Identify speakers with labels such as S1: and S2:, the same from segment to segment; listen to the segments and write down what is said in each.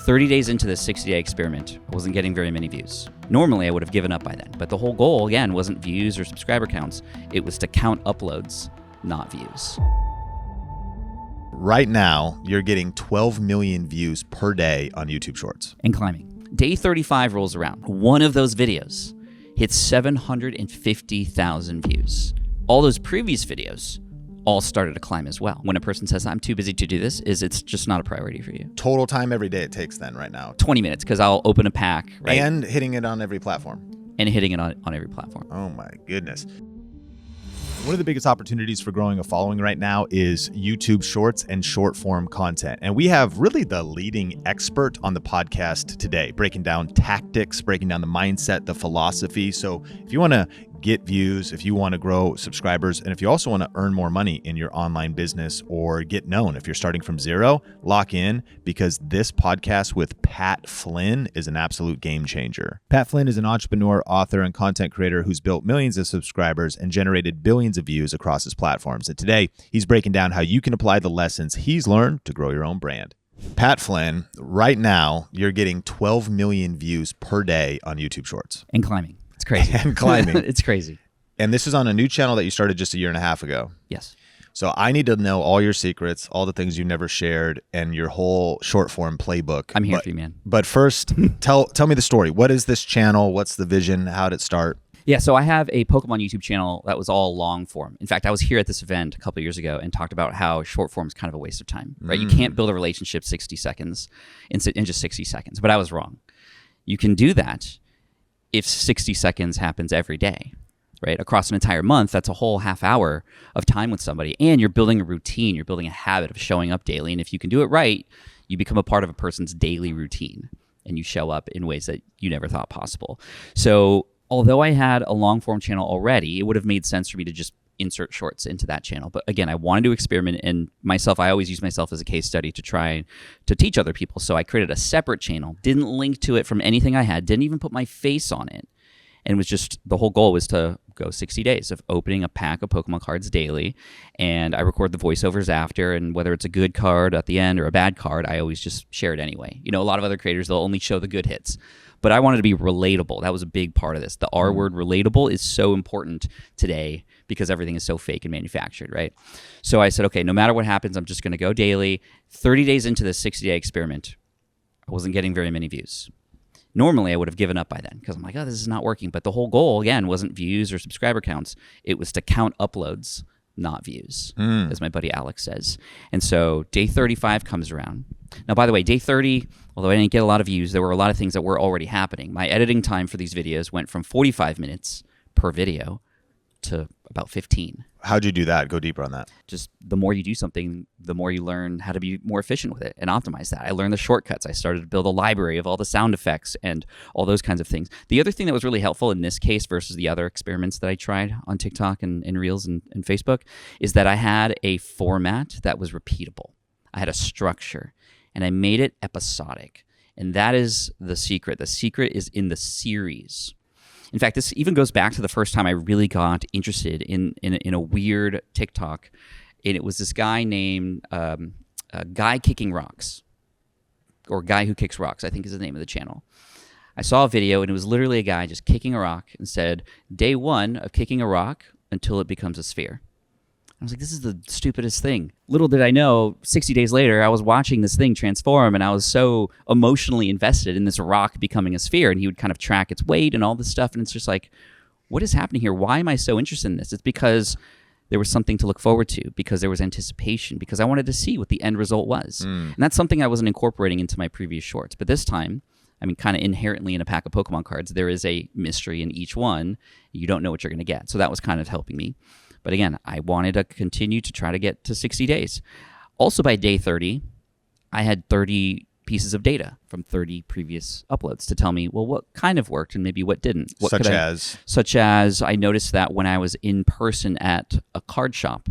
S1: 30 days into this 60-day experiment, I wasn't getting very many views. Normally, I would have given up by then, but the whole goal, again, wasn't views or subscriber counts. It was to count uploads, not views.
S2: Right now, you're getting 12 million views per day on YouTube Shorts.
S1: And climbing. Day 35 rolls around. One of those videos hits 750,000 views. All those previous videos all started to climb as well. When a person says, I'm too busy to do this, it's just not a priority for you.
S2: Total time every day it takes then right now?
S1: 20 minutes, because I'll open a pack, right?
S2: And hitting it on every platform.
S1: And hitting it on every platform.
S2: Oh my goodness. One of the biggest opportunities for growing a following right now is YouTube Shorts and short form content. And we have really the leading expert on the podcast today, breaking down tactics, breaking down the mindset, the philosophy. So if you want to get views, if you want to grow subscribers, and if you also want to earn more money in your online business or get known, if you're starting from zero, lock in, because this podcast with Pat Flynn is an absolute game changer. Pat Flynn is an entrepreneur, author, and content creator who's built millions of subscribers and generated billions of views across his platforms. And today, he's breaking down how you can apply the lessons he's learned to grow your own brand. Pat Flynn, right now, you're getting 12 million views per day on YouTube Shorts.
S1: And climbing. It's crazy.
S2: And climbing.
S1: It's crazy.
S2: And this is on a new channel that you started just a year and a half ago.
S1: Yes.
S2: So I need to know all your secrets, all the things you never shared, and your whole short form playbook.
S1: I'm here for you, man.
S2: But first, tell me the story. What is this channel? What's the vision? How did it start?
S1: Yeah, so I have a Pokemon YouTube channel that was all long form. In fact, I was here at this event a couple of years ago and talked about how short form is kind of a waste of time, right? You can't build a relationship 60 seconds in just 60 seconds, but I was wrong. You can do that if 60 seconds happens every day, right? Across an entire month, that's a whole half hour of time with somebody, and you're building a routine, you're building a habit of showing up daily, and if you can do it right, you become a part of a person's daily routine, and you show up in ways that you never thought possible. So although I had a long-form channel already, it would have made sense for me to just insert shorts into that channel. But again, I wanted to experiment, and I always use myself as a case study to try to teach other people. So I created a separate channel, didn't link to it from anything I had, didn't even put my face on it. And it was just, the whole goal was to go 60 days of opening a pack of Pokemon cards daily. And I record the voiceovers after, and whether it's a good card at the end or a bad card, I always just share it anyway. You know, a lot of other creators, they'll only show the good hits. But I wanted to be relatable. That was a big part of this. The R word, relatable, is so important today because everything is so fake and manufactured, right? So I said, okay, no matter what happens, I'm just going to go daily. 30 days into this 60-day experiment, I wasn't getting very many views. Normally, I would have given up by then because I'm like, oh, this is not working. But the whole goal, again, wasn't views or subscriber counts. It was to count uploads, not views, as my buddy Alex says. And so day 35 comes around. Now, by the way, day 30, although I didn't get a lot of views, there were a lot of things that were already happening. My editing time for these videos went from 45 minutes per video to about 15.
S2: How'd you do that? Go deeper on that.
S1: Just the more you do something, the more you learn how to be more efficient with it and optimize that. I learned the shortcuts. I started to build a library of all the sound effects and all those kinds of things. The other thing that was really helpful in this case versus the other experiments that I tried on TikTok and Reels and Facebook is that I had a format that was repeatable. I had a structure, and I made it episodic. And that is the secret. The secret is in the series. In fact, this even goes back to the first time I really got interested in a weird TikTok. And it was this guy named Guy Kicking Rocks, or Guy Who Kicks Rocks, I think is the name of the channel. I saw a video, and it was literally a guy just kicking a rock and said, day 1 of kicking a rock until it becomes a sphere. I was like, this is the stupidest thing. Little did I know, 60 days later, I was watching this thing transform, and I was so emotionally invested in this rock becoming a sphere, and he would kind of track its weight and all this stuff, and it's just like, what is happening here? Why am I so interested in this? It's because there was something to look forward to, because there was anticipation, because I wanted to see what the end result was. And that's something I wasn't incorporating into my previous shorts. But this time, I mean, kind of inherently in a pack of Pokemon cards, there is a mystery in each one. You don't know what you're going to get. So that was kind of helping me. But again, I wanted to continue to try to get to 60 days. Also by day 30, I had 30 pieces of data from 30 previous uploads to tell me, well, what kind of worked and maybe what didn't. Such as I noticed that when I was in person at a card shop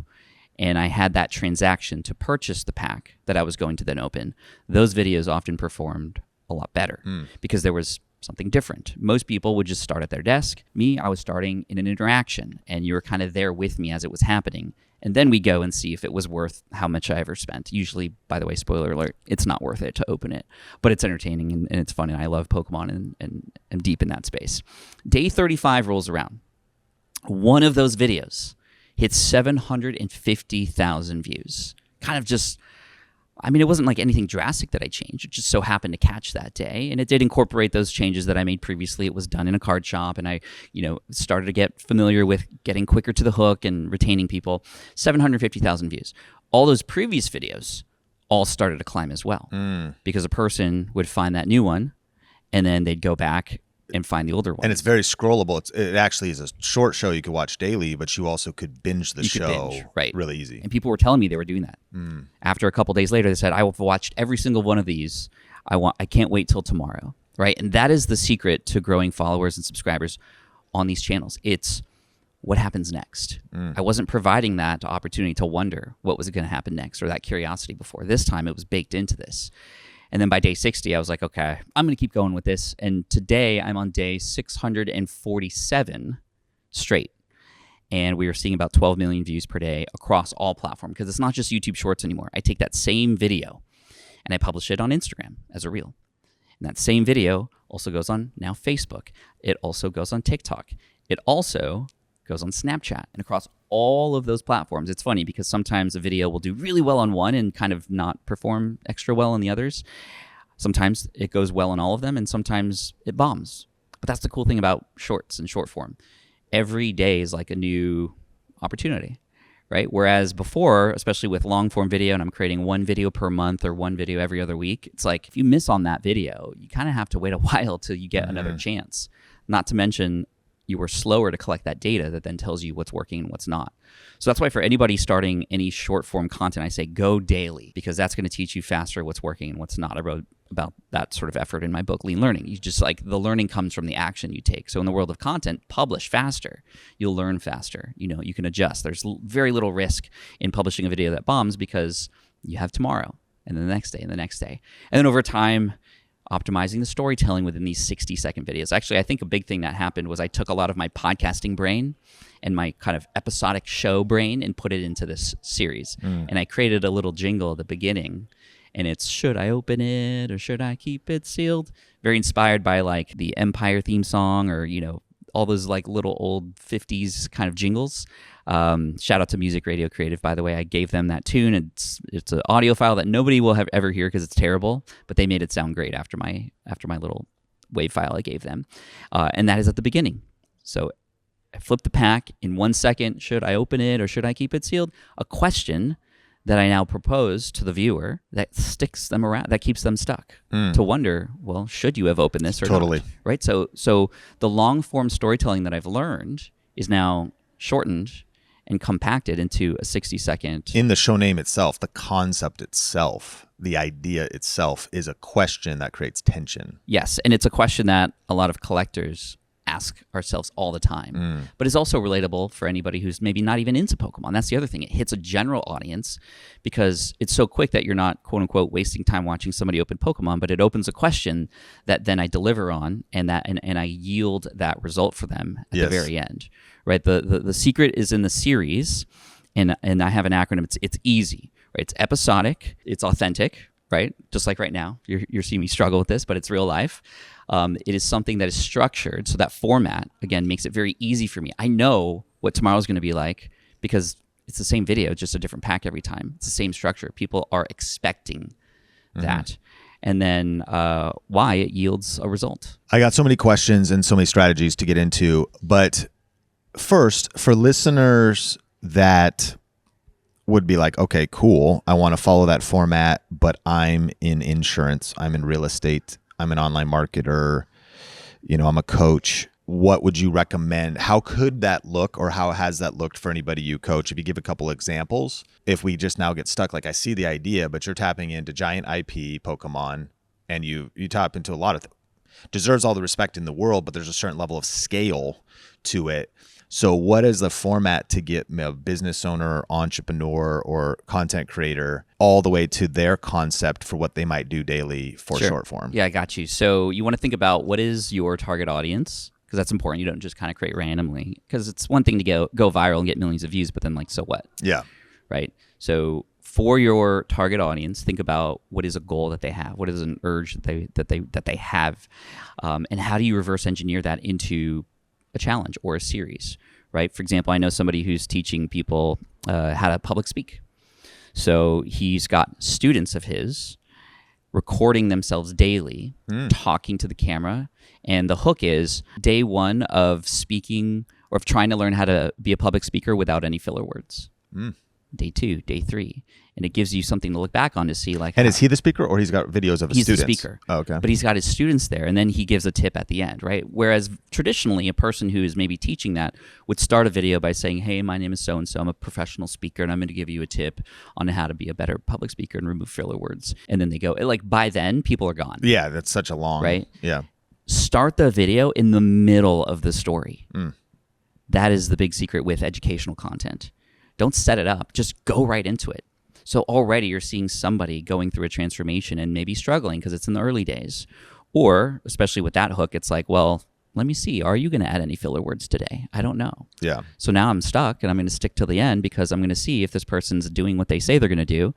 S1: and I had that transaction to purchase the pack that I was going to then open, those videos often performed a lot better because there was something different. Most people would just start at their desk. Me, I was starting in an interaction, and you were kind of there with me as it was happening, And then we go and see if it was worth how much I ever spent. Usually, by the way, spoiler alert, it's not worth it to open it. But it's entertaining and it's fun, and I love Pokemon and I'm deep in that space. Day 35 rolls around. One of those videos hits 750,000 views. Kind of just, I mean, it wasn't like anything drastic that I changed. It just so happened to catch that day. And it did incorporate those changes that I made previously. It was done in a card shop, and I, started to get familiar with getting quicker to the hook and retaining people. 750,000 views. All those previous videos all started to climb as well because a person would find that new one, and then they'd go back and find the older one.
S2: And it's very scrollable. It actually is a short show you could watch daily, but you also could binge the show
S1: right.
S2: really easy.
S1: And people were telling me they were doing that. After a couple days later, they said, I've watched every single one of these. I can't wait till tomorrow. Right? And that is the secret to growing followers and subscribers on these channels. It's what happens next. I wasn't providing that opportunity to wonder what was going to happen next or that curiosity before. This time it was baked into this. And then by day 60, I was like, okay, I'm going to keep going with this. And today I'm on day 647 straight. And we are seeing about 12 million views per day across all platforms, because it's not just YouTube Shorts anymore. I take that same video and I publish it on Instagram as a reel. And that same video also goes on now Facebook. It also goes on TikTok. It also goes on Snapchat, and across all of those platforms. It's funny because sometimes a video will do really well on one and kind of not perform extra well on the others. Sometimes it goes well on all of them, and sometimes it bombs. But that's the cool thing about shorts and short form. Every day is like a new opportunity, right? Whereas before, especially with long form video, and I'm creating one video per month or one video every other week, it's like if you miss on that video, you kind of have to wait a while till you get another chance. Not to mention, you were slower to collect that data that then tells you what's working and what's not. So that's why for anybody starting any short form content, I say go daily, because that's going to teach you faster what's working and what's not. I wrote about that sort of effort in my book, Lean Learning. You just like the learning comes from the action you take. So in the world of content, publish faster. You'll learn faster. You can adjust. There's very little risk in publishing a video that bombs because you have tomorrow and then the next day and the next day. And then over time, optimizing the storytelling within these 60-second videos. Actually, I think a big thing that happened was I took a lot of my podcasting brain and my kind of episodic show brain and put it into this series. And I created a little jingle at the beginning, and it's, should I open it or should I keep it sealed? Very inspired by like the Empire theme song, or, all those like little old 50s kind of jingles. Shout out to Music Radio Creative, by the way. I gave them that tune. It's an audio file that nobody will ever hear because it's terrible, but they made it sound great after my little wave file I gave them. And that is at the beginning. So I flip the pack in 1 second. Should I open it or should I keep it sealed? A question that I now propose to the viewer that sticks them around, that keeps them stuck to wonder, well, should you have opened this or not? Right? So the long form storytelling that I've learned is now shortened and compacted into a 60-second.
S2: In the show name itself, the concept itself, the idea itself is a question that creates tension.
S1: Yes, and it's a question that a lot of collectors ask ourselves all the time, but it's also relatable for anybody who's maybe not even into Pokemon. That's the other thing. It hits a general audience because it's so quick that you're not, quote unquote, wasting time watching somebody open Pokemon, but it opens a question that then I deliver on, and I yield that result for them at the very end. Right? The secret is in the series, and I have an acronym. It's easy. Right? It's episodic. It's authentic. Right? Just like right now, you're seeing me struggle with this, but it's real life. It is something that is structured, so that format, again, makes it very easy for me. I know what tomorrow's going to be like because it's the same video, just a different pack every time. It's the same structure. People are expecting that. And then why it yields a result.
S2: I got so many questions and so many strategies to get into, but first, for listeners that would be like, okay, cool, I want to follow that format, but I'm in insurance, I'm in real estate, I'm an online marketer, I'm a coach. What would you recommend? How could that look, or how has that looked for anybody you coach? If you give a couple examples, if we just now get stuck, like I see the idea, but you're tapping into giant IP Pokemon, and you tap into a lot of deserves all the respect in the world, but there's a certain level of scale to it. So what is the format to get a business owner, or entrepreneur, or content creator all the way to their concept for what they might do daily for short form?
S1: Yeah, I got you. So you want to think about what is your target audience, because that's important. You don't just kind of create randomly, because it's one thing to go viral and get millions of views, but then like, so what?
S2: Yeah.
S1: right? So for your target audience, think about what is a goal that they have, what is an urge that they have, and how do you reverse engineer that into a challenge or a series, right? For example, I know somebody who's teaching people how to public speak. So he's got students of his recording themselves daily, talking to the camera. And the hook is day one of speaking or of trying to learn how to be a public speaker without any filler words. Day 2, day 3. And it gives you something to look back on to see like...
S2: And is he the speaker or he's got videos of his students?
S1: He's the speaker.
S2: Oh, okay.
S1: But he's got his students there, and then he gives a tip at the end, right? Whereas traditionally, a person who is maybe teaching that would start a video by saying, hey, my name is so-and-so, I'm a professional speaker, and I'm going to give you a tip on how to be a better public speaker and remove filler words. And then they go, like by then, people are gone.
S2: Yeah, that's such a long...
S1: Right?
S2: Yeah.
S1: Start the video in the middle of the story. That is the big secret with educational content. Don't set it up. Just go right into it. So already you're seeing somebody going through a transformation and maybe struggling because it's in the early days. Or, especially with that hook, it's like, well, let me see. Are you going to add any filler words today? I don't know.
S2: Yeah.
S1: So now I'm stuck, and I'm going to stick till the end because I'm going to see if this person's doing what they say they're going to do.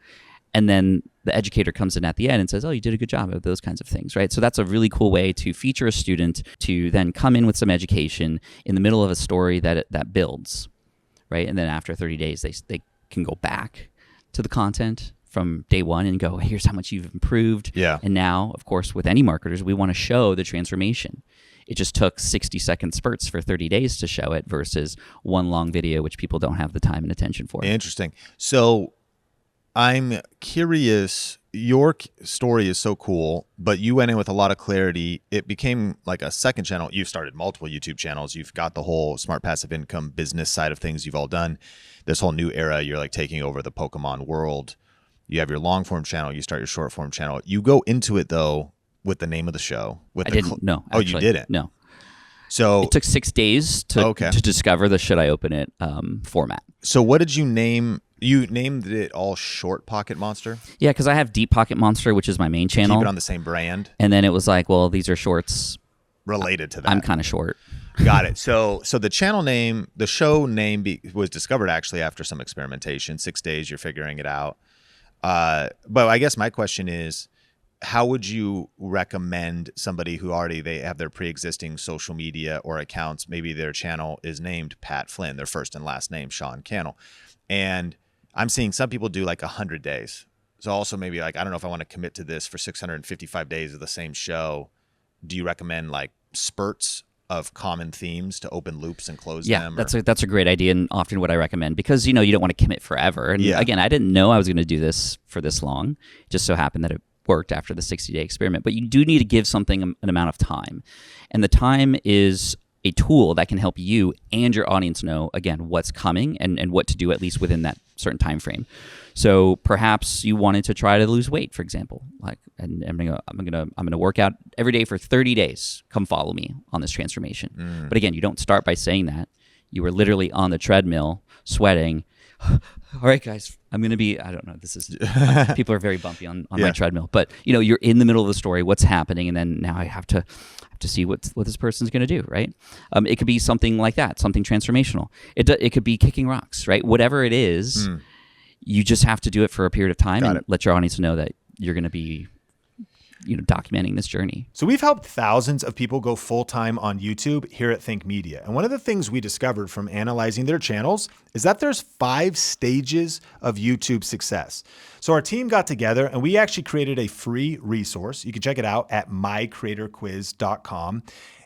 S1: And then the educator comes in at the end and says, oh, you did a good job of those kinds of things, right? So that's a really cool way to feature a student to then come in with some education in the middle of a story that builds, right? And then after 30 days, they can go back to the content from day one and go, here's how much you've improved.
S2: Yeah.
S1: And now, of course, with any marketers, we want to show the transformation. It just took 60-second spurts for 30 days to show it versus one long video, which people don't have the time and attention for.
S2: Interesting. So I'm curious, your story is so cool, but you went in with a lot of clarity. It became like a second channel. You've started multiple YouTube channels. You've got the whole smart passive income business side of things you've all done. This whole new era, you're like taking over the Pokemon world. You have your long form channel. You start your short form channel. You go into it though with the name of the show.
S1: I didn't. No.
S2: Oh, you didn't?
S1: No.
S2: So
S1: it took 6 days to discover the should I open it format.
S2: So what did you name? You named it all Short Pocket Monster?
S1: Yeah, because I have Deep Pocket Monster, which is my main channel.
S2: Keep it on the same brand.
S1: And then it was like, well, these are shorts.
S2: Related to that.
S1: I'm kind of short.
S2: Got it. So the channel name, the show name was discovered actually after some experimentation. 6 days, you're figuring it out. But I guess my question is, how would you recommend somebody who they have their pre-existing social media or accounts, maybe their channel is named Pat Flynn, their first and last name, Sean Cannell. And I'm seeing some people do like 100 days. So also maybe like, I don't know if I want to commit to this for 655 days of the same show. Do you recommend like spurts of common themes to open loops and close them?
S1: Yeah, that's a great idea, and often what I recommend, because you don't want to commit forever. And again, I didn't know I was going to do this for this long. It just so happened that it worked after the 60-day experiment. But you do need to give something an amount of time. And the time is a tool that can help you and your audience know, again, what's coming and what to do at least within that certain time frame. So perhaps you wanted to try to lose weight, for example. Like, and I'm gonna work out every day for 30 days. Come follow me on this transformation. But again, you don't start by saying that. You were literally on the treadmill, sweating. All right, guys, I'm going to be, I don't know, this is, people are very bumpy on my treadmill, but you're in the middle of the story, what's happening, and then now I have to see what this person's going to do, right? It could be something like that, something transformational. It could be kicking rocks, right? Whatever it is, you just have to do it for a period of time and let your audience know that you're going to be documenting this journey.
S3: So we've helped thousands of people go full-time on YouTube here at Think Media. And one of the things we discovered from analyzing their channels is that there's 5 stages of YouTube success. So our team got together and we actually created a free resource. You can check it out at mycreatorquiz.com.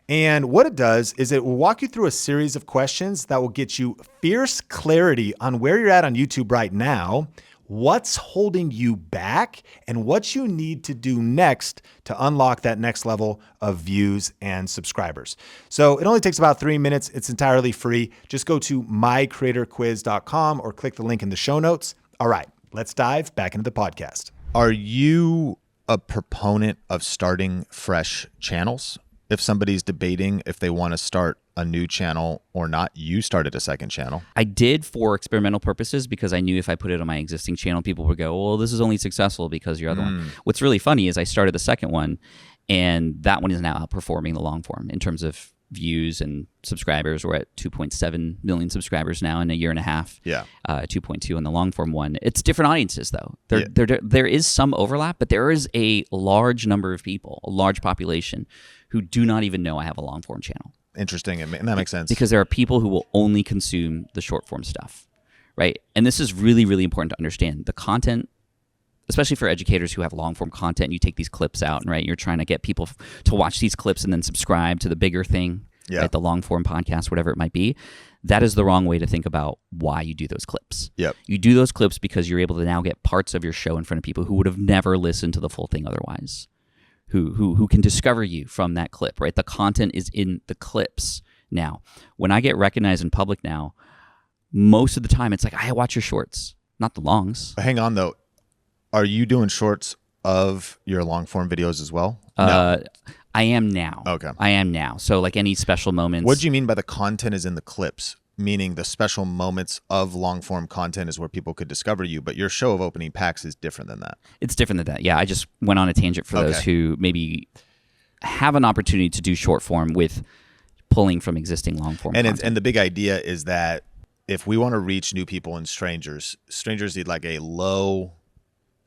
S3: And what it does is it will walk you through a series of questions that will get you fierce clarity on where you're at on YouTube right now, what's holding you back, and what you need to do next to unlock that next level of views and subscribers. So it only takes about 3 minutes. It's entirely free. Just go to mycreatorquiz.com or click the link in the show notes. All right, let's dive back into the podcast.
S2: Are you a proponent of starting fresh channels? If somebody's debating if they want to start a new channel or not, you started a second channel.
S1: I did for experimental purposes because I knew if I put it on my existing channel, people would go, well, this is only successful because your other one. What's really funny is I started the second one, and that one is now outperforming the long form in terms of views and subscribers. We're at 2.7 million subscribers now in a year and a half.
S2: Yeah.
S1: 2.2 on the long form one. It's different audiences though. There is some overlap, but there is a large number of people, a large population who do not even know I have a long form channel.
S2: Interesting. And that makes sense.
S1: Because there are people who will only consume the short form stuff, right? And this is really, really important to understand. The content, especially for educators who have long form content, and you take these clips out, and right, you're trying to get people to watch these clips and then subscribe to the bigger thing, right, the long form podcast, whatever it might be. That is the wrong way to think about why you do those clips.
S2: Yep.
S1: You do those clips because you're able to now get parts of your show in front of people who would have never listened to the full thing otherwise, who can discover you from that clip, right? The content is in the clips now. When I get recognized in public now, most of the time it's like, I watch your shorts, not the longs.
S2: Hang on though. Are you doing shorts of your long form videos as well?
S1: No. I am now.
S2: Okay.
S1: I am now. So like any special moments.
S2: What do you mean by the content is in the clips? Meaning the special moments of long form content is where people could discover you, but your show of opening packs is different than that.
S1: It's different than that. Yeah, I just went on a tangent for those who maybe have an opportunity to do short form with pulling from existing long form content.
S2: And the big idea is that if we want to reach new people and strangers need like a low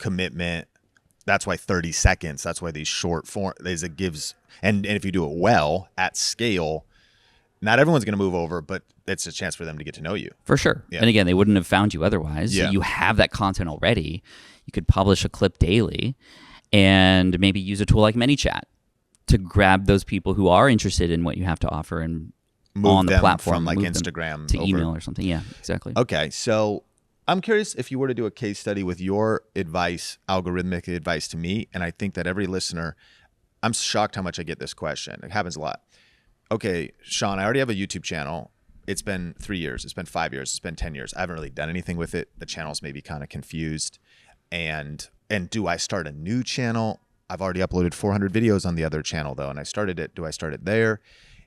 S2: commitment. That's why 30 seconds. That's why these short form is it gives. And if you do it well at scale, not everyone's going to move over, but it's a chance for them to get to know you.
S1: For sure. Yeah. And again, they wouldn't have found you otherwise.
S2: Yeah.
S1: You have that content already. You could publish a clip daily and maybe use a tool like ManyChat to grab those people who are interested in what you have to offer and
S2: move
S1: on the
S2: them
S1: platform
S2: from like Instagram
S1: to
S2: over.
S1: email or something. Yeah, exactly.
S2: Okay, so I'm curious if you were to do a case study with your advice, algorithmic advice to me, and I think that every listener, I'm shocked how much I get this question. It happens a lot. Okay, Sean, I already have a YouTube channel. It's been 3 years. It's been 5 years. It's been 10 years. I haven't really done anything with it. The channel's maybe kind of confused. And do I start a new channel? I've already uploaded 400 videos on the other channel though, and I started it. Do I start it there?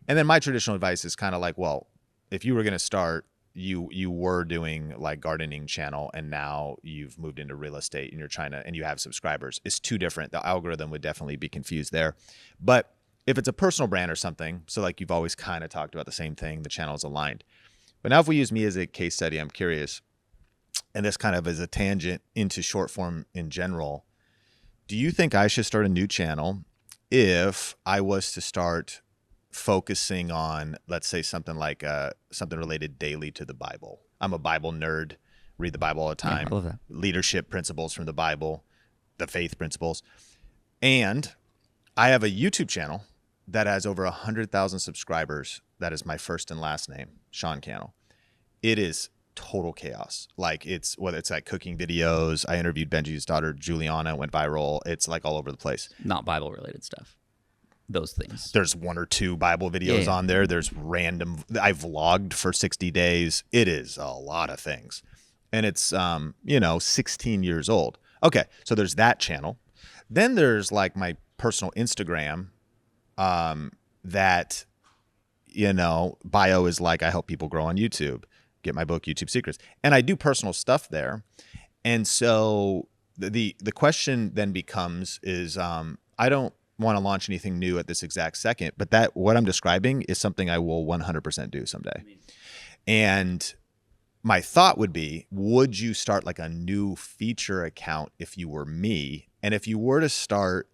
S2: And then my traditional advice is kind of like, well, if you were going to start, you were doing like gardening channel and now you've moved into real estate and you're trying to, and you have subscribers. It's too different. The algorithm would definitely be confused there. But if it's a personal brand or something, so like you've always kind of talked about the same thing, the channel is aligned. But now if we use me as a case study, I'm curious, and this kind of is a tangent into short form in general. Do you think I should start a new channel if I was to start focusing on, let's say, something like something related daily to the Bible? I'm a Bible nerd, read the Bible all the time.
S1: Yeah, I love that.
S2: Leadership principles from the Bible, the faith principles. And I have a YouTube channel that has over 100,000 subscribers. That is my first and last name, Sean Cannell. It is total chaos. Like it's like cooking videos. I interviewed Benji's daughter, Juliana, went viral. It's like all over the place.
S1: Not Bible related stuff. Those things.
S2: There's 1 or 2 Bible videos on there. There's random. I vlogged for 60 days. It is a lot of things. And it's, 16 years old. Okay. So there's that channel. Then there's like my personal Instagram, that, bio is like, I help people grow on YouTube, get my book, YouTube Secrets. And I do personal stuff there. And so the question then becomes is, I don't want to launch anything new at this exact second, but that what I'm describing is something I will 100% do someday. And my thought would be, would you start like a new feature account if you were me? And if you were to start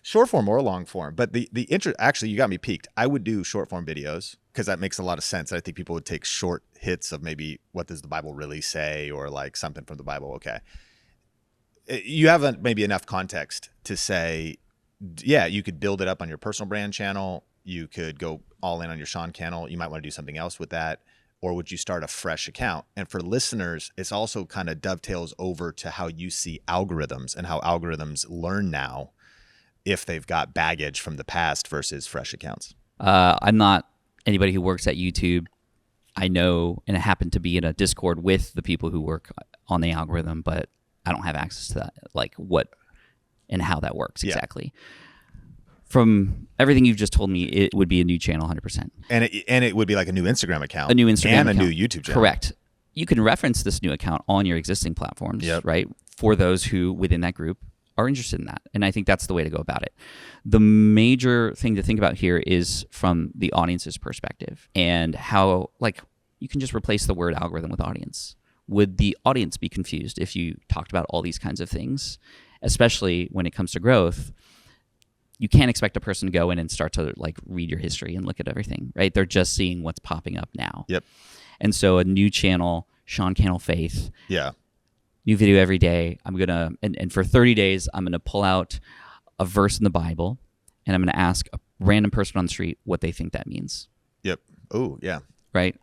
S2: short form or long form, but the interest, actually, you got me peaked. I would do short form videos because that makes a lot of sense. I think people would take short hits of maybe what does the Bible really say, or like something from the Bible. Okay. You have maybe enough context to say, yeah, you could build it up on your personal brand channel. You could go all in on your Sean Cannell. You might want to do something else with that. Or would you start a fresh account? And for listeners, it's also kind of dovetails over to how you see algorithms and how algorithms learn now if they've got baggage from the past versus fresh accounts.
S1: I'm not anybody who works at YouTube. I know, and I happen to be in a Discord with the people who work on the algorithm, but I don't have access to that, like what and how that works exactly. From everything you've just told me, it would be a new channel 100%.
S2: And it would be like a new Instagram account.
S1: A new Instagram
S2: and
S1: account.
S2: a new YouTube channel.
S1: Correct. You can reference this new account on your existing platforms, right? For those who within that group are interested in that. And I think that's the way to go about it. The major thing to think about here is from the audience's perspective and how, like, you can just replace the word algorithm with audience. Would the audience be confused if you talked about all these kinds of things? Especially when it comes to growth, you can't expect a person to go in and start to like read your history and look at everything, right? They're just seeing what's popping up now.
S2: Yep.
S1: And so a new channel, Sean Cannell Faith.
S2: Yeah.
S1: New video every day. I'm going to, and for 30 days, I'm going to pull out a verse in the Bible and I'm going to ask a random person on the street what they think that means.
S2: Yep. Oh, yeah.
S1: Right?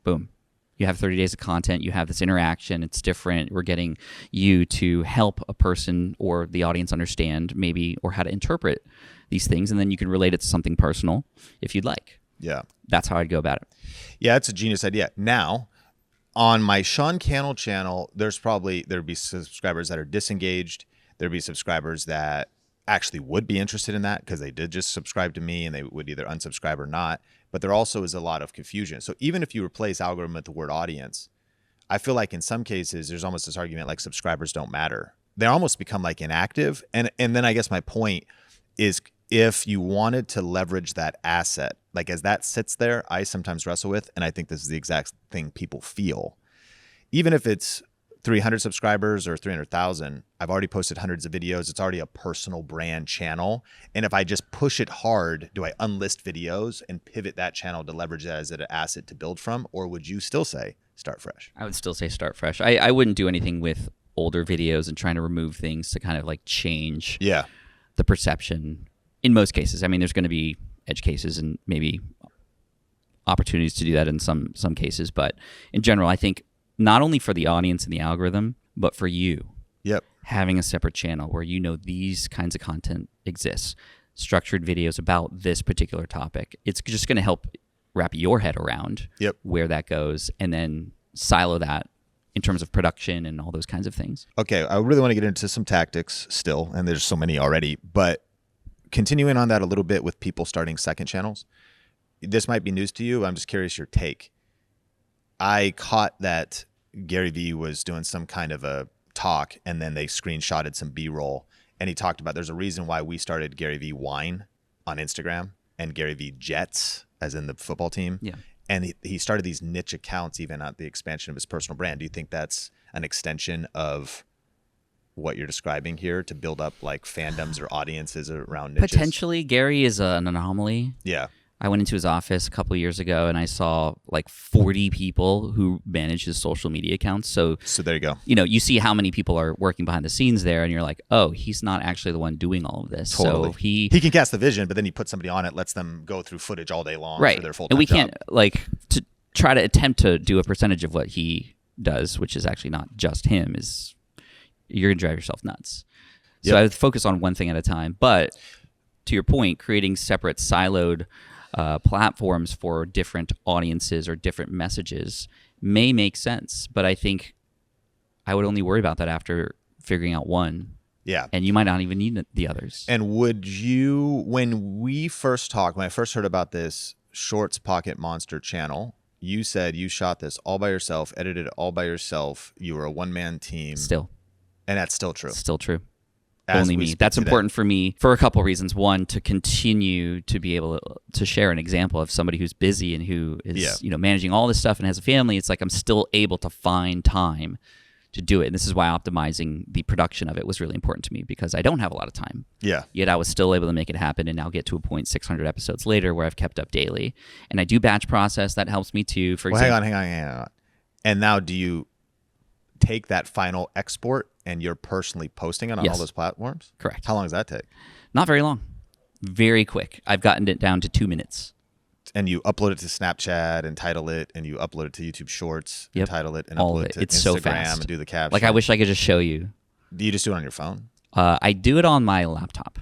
S1: Boom. You have 30 days of content. You have this interaction. It's different. We're getting you to help a person or the audience understand maybe or how to interpret these things. And then you can relate it to something personal if you'd like.
S2: Yeah.
S1: That's how I'd go about it.
S2: Yeah, it's a genius idea. Now, on my Sean Cannell channel, there'd be subscribers that are disengaged. There'd be subscribers that actually would be interested in that because they did just subscribe to me and they would either unsubscribe or not. But there also is a lot of confusion. So even if you replace algorithm with the word audience, I feel like in some cases there's almost this argument like subscribers don't matter. They almost become like inactive. And then I guess my point is if you wanted to leverage that asset, like as that sits there, I sometimes wrestle with, and I think this is the exact thing people feel. Even if it's 300 subscribers or 300,000, I've already posted hundreds of videos. It's already a personal brand channel. And if I just push it hard, do I unlist videos and pivot that channel to leverage that as an asset to build from? Or would you still say start fresh?
S1: I would still say start fresh. I wouldn't do anything with older videos and trying to remove things to kind of like change the perception. In most cases, I mean, there's going to be edge cases and maybe opportunities to do that in some cases. But in general, I think not only for the audience and the algorithm, but for you, having a separate channel where you know these kinds of content exists, structured videos about this particular topic. It's just going to help wrap your head around where that goes and then silo that in terms of production and all those kinds of things.
S2: Okay, I really want to get into some tactics still, and there's so many already, but continuing on that a little bit with people starting second channels, this might be news to you. I'm just curious your take. I caught that Gary Vee was doing some kind of a talk and then they screenshotted some B-roll and he talked about there's a reason why we started Gary Vee Wine on Instagram and Gary Vee Jets as in the football team.
S1: Yeah.
S2: And he started these niche accounts even at the expansion of his personal brand. Do you think that's an extension of what you're describing here to build up like fandoms or audiences around niches?
S1: Potentially. Gary is an anomaly.
S2: Yeah.
S1: I went into his office a couple of years ago and I saw like 40 people who manage his social media accounts. So
S2: there you go.
S1: You know, you see how many people are working behind the scenes there and you're like, oh, he's not actually the one doing all of this.
S2: Totally.
S1: So he
S2: can cast the vision, but then he puts somebody on it, lets them go through footage all day long for their full-time
S1: and we
S2: job.
S1: can't like to try to attempt to do a percentage of what he does, which is actually not just him, is you're going to drive yourself nuts. So I would focus on one thing at a time. But to your point, creating separate siloed platforms for different audiences or different messages may make sense, but I think I would only worry about that after figuring out one.
S2: Yeah.
S1: And you might not even need the others.
S2: And would you, when we first talked, when I first heard about this Shorts Pocket Monster channel, you said you shot this all by yourself, edited it all by yourself. You were a one-man team.
S1: Still.
S2: And that's still true.
S1: Still true.
S2: As
S1: only me. That's important for me for a couple of reasons. One, to continue to be able to share an example of somebody who's busy and who is managing all this stuff and has a family. It's like I'm still able to find time to do it. And this is why optimizing the production of it was really important to me because I don't have a lot of time.
S2: Yeah.
S1: Yet I was still able to make it happen and now get to a point 600 episodes later where I've kept up daily. And I do batch process. That helps me too. For example.
S2: Hang on. And now do you take that final export and you're personally posting it on all those platforms?
S1: Correct.
S2: How long does that take?
S1: Not very long. Very quick. I've gotten it down to 2 minutes.
S2: And you upload it to Snapchat and title it, and you upload it to YouTube Shorts and title it, and
S1: all
S2: upload
S1: of
S2: it to
S1: it's
S2: Instagram
S1: so fast.
S2: and do the caption.
S1: Like I wish I could just show you.
S2: Do you just do it on your phone?
S1: I do it on my laptop.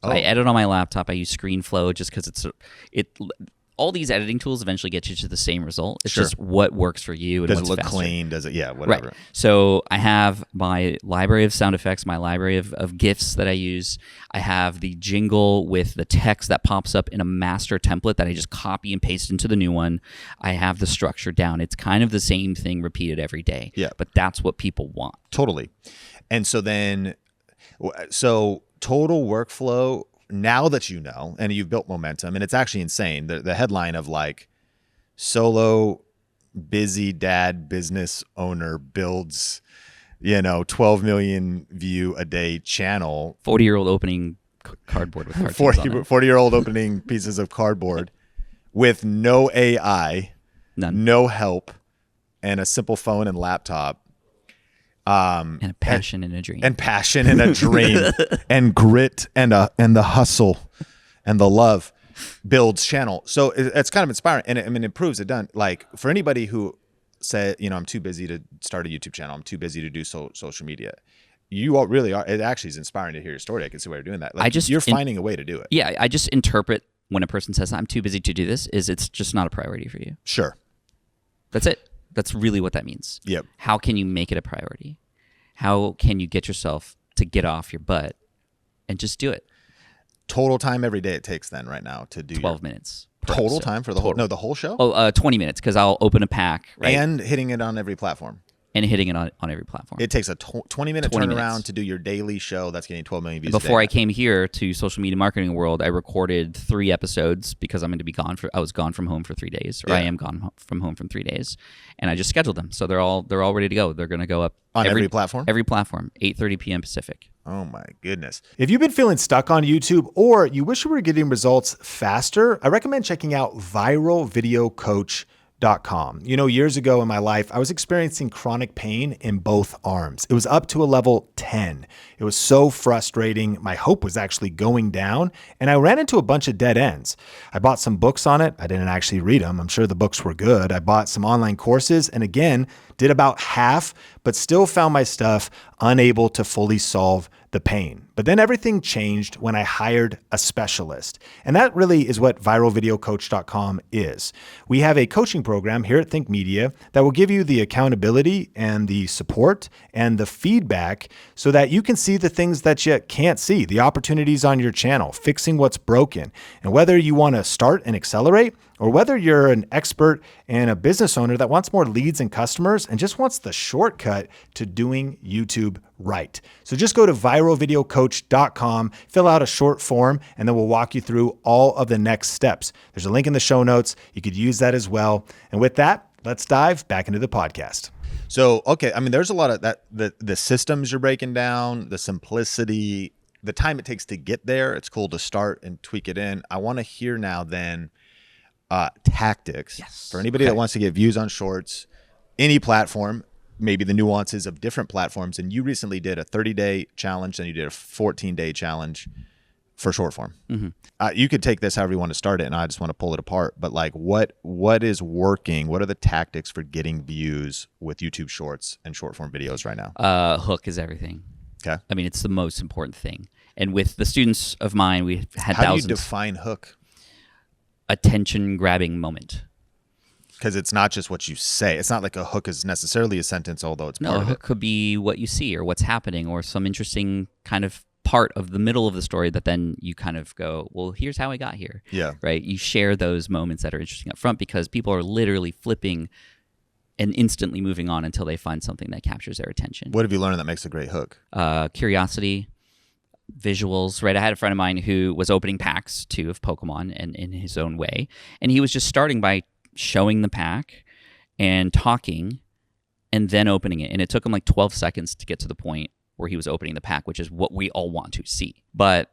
S1: So I edit on my laptop. I use ScreenFlow just because all these editing tools eventually get you to the same result. It's just what works for you and
S2: does
S1: what's
S2: it look
S1: faster.
S2: clean? Does it? Yeah, whatever.
S1: Right. So I have my library of sound effects, my library of GIFs that I use. I have the jingle with the text that pops up in a master template that I just copy and paste into the new one. I have the structure down. It's kind of the same thing repeated every day.
S2: Yeah.
S1: But that's what people want.
S2: Totally. And so then So total workflow, now that you know, and you've built momentum, and it's actually insane. The headline of like solo busy dad business owner builds, 12 million view a day channel.
S1: 40-year-old opening cardboard with cartoons on it.
S2: 40-year-old opening pieces of cardboard with no AI,
S1: None.
S2: no help, and a simple phone and laptop.
S1: And a passion and a dream.
S2: And passion and a dream and grit and the hustle and the love builds channel. So it's kind of inspiring, and it proves it done. Like for anybody who said, I'm too busy to start a YouTube channel, I'm too busy to do social media. You all really are. It actually is inspiring to hear your story. I can see why you're doing that. Like you're finding a way to do it.
S1: Yeah, I just interpret when a person says I'm too busy to do this is it's just not a priority for you.
S2: Sure.
S1: That's it. That's really what that means.
S2: Yep.
S1: How can you make it a priority? How can you get yourself to get off your butt and just do it?
S2: Total time every day it takes then right now to do
S1: 12 minutes.
S2: Total
S1: episode.
S2: time for the whole show?
S1: 20 minutes because I'll open a pack. Right?
S2: And hitting it on every platform.
S1: And hitting it on every platform.
S2: It takes a 20-minute
S1: 20
S2: turnaround
S1: minutes.
S2: to do your daily show that's getting 12 million views
S1: Before
S2: a
S1: I
S2: day.
S1: came here to social media marketing world, I recorded 3 episodes because I'm going to be gone I was gone from home for 3 days, or I am gone from home from 3 days, and I just scheduled them, so they're all ready to go. They're going to go up
S2: on every platform.
S1: Every platform, 8:30 p.m. Pacific.
S2: Oh my goodness!
S3: If you've been feeling stuck on YouTube or you wish you were getting results faster, I recommend checking out viralvideocoach.com. Years ago in my life, I was experiencing chronic pain in both arms. It was up to a level 10. It was so frustrating. My hope was actually going down, and I ran into a bunch of dead ends. I bought some books on it. I didn't actually read them. I'm sure the books were good. I bought some online courses and again, did about half, but still found my stuff unable to fully solve the pain. But then everything changed when I hired a specialist. And that really is what viralvideocoach.com is. We have a coaching program here at Think Media that will give you the accountability and the support and the feedback so that you can see the things that you can't see, the opportunities on your channel, fixing what's broken. And whether you want to start and accelerate, or whether you're an expert and a business owner that wants more leads and customers and just wants the shortcut to doing YouTube right. So just go to viralvideocoach.com, fill out a short form, and then we'll walk you through all of the next steps. There's a link in the show notes. You could use that as well. And with that, let's dive back into the podcast.
S2: So, okay, there's a lot of that, the systems you're breaking down, the simplicity, the time it takes to get there. It's cool to start and tweak it in. I want to hear now then tactics for anybody that wants to get views on shorts, any platform, maybe the nuances of different platforms. And you recently did a 30-day challenge, and you did a 14-day challenge for short form. Mm-hmm. You could take this however you want to start it, and I just want to pull it apart. But like, what is working? What are the tactics for getting views with YouTube Shorts and short form videos right now?
S1: Hook is everything.
S2: Okay.
S1: It's the most important thing. And with the students of mine, we had
S2: How
S1: thousands.
S2: do you define hook?
S1: Attention-grabbing moment.
S2: Because it's not just what you say. It's not like a hook is necessarily a sentence, although it's part
S1: No, a
S2: of
S1: hook
S2: it.
S1: could be what you see or what's happening or some interesting kind of part of the middle of the story that then you kind of go, well, here's how I got here.
S2: Yeah.
S1: Right? You share those moments that are interesting up front because people are literally flipping and instantly moving on until they find something that captures their attention.
S2: What have you learned that makes a great hook?
S1: Curiosity, visuals, right? I had a friend of mine who was opening packs too of Pokemon and in his own way. And he was just starting by showing the pack and talking and then opening it. And it took him like 12 seconds to get to the point where he was opening the pack, which is what we all want to see. But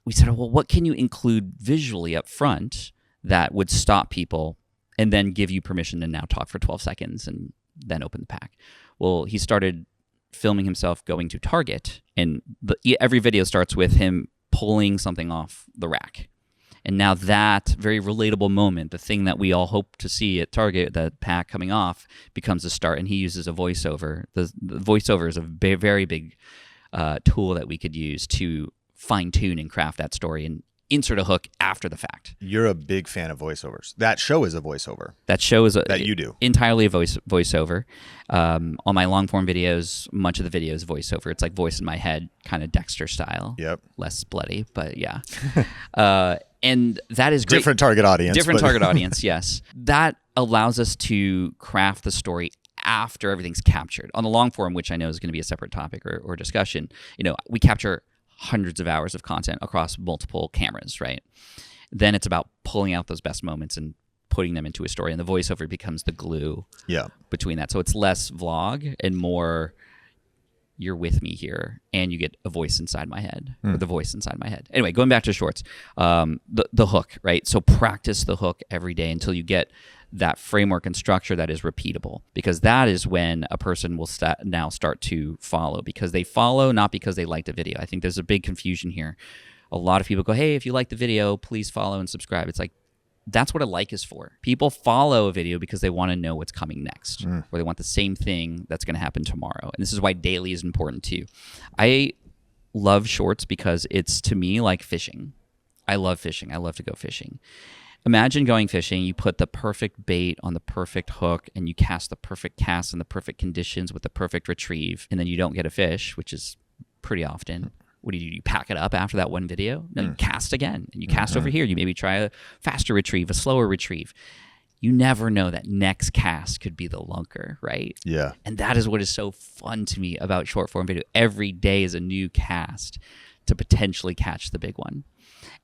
S1: we said, well, what can you include visually up front that would stop people and then give you permission to now talk for 12 seconds and then open the pack? Well, he started filming himself going to Target, and every video starts with him pulling something off the rack. And now that very relatable moment, the thing that we all hope to see at Target, the pack coming off, becomes a start. And he uses a voiceover. The voiceover is a very big tool that we could use to fine-tune and craft that story and insert a hook after the fact.
S2: You're a big fan of voiceovers. That show is a voiceover.
S1: That show is
S2: that you do
S1: entirely a voiceover. On my long form videos, much of the video is voiceover. It's like voice in my head, kind of Dexter style.
S2: Yep.
S1: Less bloody, but yeah. And that is great.
S2: Different target audience.
S1: Different target audience, yes. That allows us to craft the story after everything's captured. On the long form, which I know is going to be a separate topic or discussion, we capture hundreds of hours of content across multiple cameras, right? Then it's about pulling out those best moments and putting them into a story, and the voiceover becomes the glue between that. So it's less vlog and more you're with me here, and you get a voice inside my head, or the voice inside my head. Anyway, going back to shorts, the hook, right? So practice the hook every day until you get that framework and structure that is repeatable, because that is when a person will now start to follow, because they follow not because they liked a video. I think there's a big confusion here. A lot of people go, hey, if you like the video, please follow and subscribe. It's like, that's what a like is for. People follow a video because they want to know what's coming next, or they want the same thing that's going to happen tomorrow. And this is why daily is important too. I love shorts because it's, to me, like fishing. I love fishing. I love to go fishing. Imagine going fishing, you put the perfect bait on the perfect hook, and you cast the perfect cast in the perfect conditions with the perfect retrieve, and then you don't get a fish, which is pretty often. What do? You pack it up after that one video? No, you cast again, and you cast over here. You maybe try a faster retrieve, a slower retrieve. You never know, that next cast could be the lunker, right?
S2: Yeah.
S1: And that is what is so fun to me about short form video. Every day is a new cast to potentially catch the big one.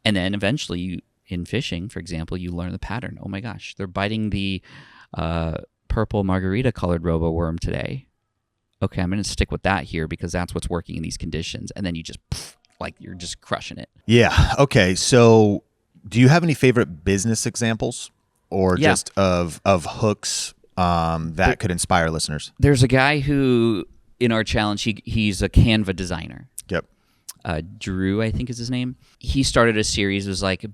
S1: And then eventually, in fishing, for example, you learn the pattern. Oh my gosh, they're biting the purple margarita-colored robo-worm today. Okay, I'm going to stick with that here because that's what's working in these conditions. And then you just, you're just crushing it.
S2: Yeah. Okay. So do you have any favorite business examples or just of hooks that could inspire listeners?
S1: There's a guy who, in our challenge, he's a Canva designer.
S2: Yep.
S1: Drew, I think is his name. He started a series. It was like,